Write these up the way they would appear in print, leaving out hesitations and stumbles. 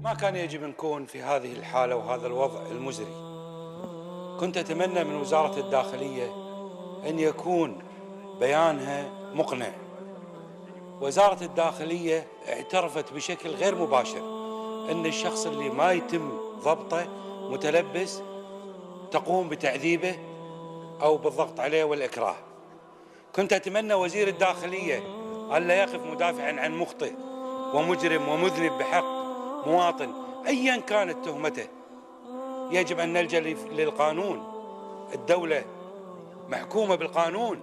ما كان يجب نكون في هذه الحالة وهذا الوضع المزري. كنت أتمنى من وزارة الداخلية أن يكون بيانها مقنع. وزارة الداخلية اعترفت بشكل غير مباشر أن الشخص اللي ما يتم ضبطه متلبس تقوم بتعذيبه أو بالضغط عليه والإكراه. كنت أتمنى وزير الداخلية ألا يقف مدافعا عن مخطئ ومجرم ومذنب بحق مواطن أيا كانت تهمته. يجب أن نلجأ للقانون. الدولة محكومة بالقانون،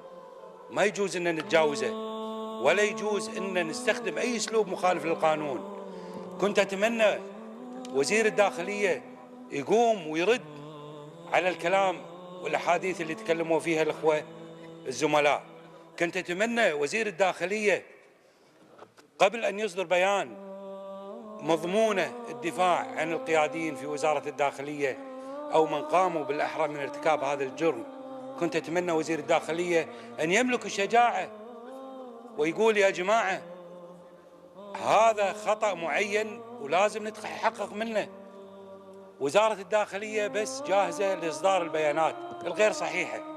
ما يجوز أن نتجاوزه ولا يجوز أن نستخدم أي أسلوب مخالف للقانون. كنت أتمنى وزير الداخلية يقوم ويرد على الكلام والأحاديث اللي تكلموا فيها الأخوة الزملاء. كنت أتمنى وزير الداخلية قبل أن يصدر بيان مضمونه الدفاع عن القياديين في وزارة الداخلية أو من قاموا بالأحرى من ارتكاب هذا الجرم، كنت أتمنى وزير الداخلية أن يملك الشجاعة ويقول يا جماعة هذا خطأ معين ولازم نتحقق منه. وزارة الداخلية بس جاهزة لإصدار البيانات الغير صحيحة.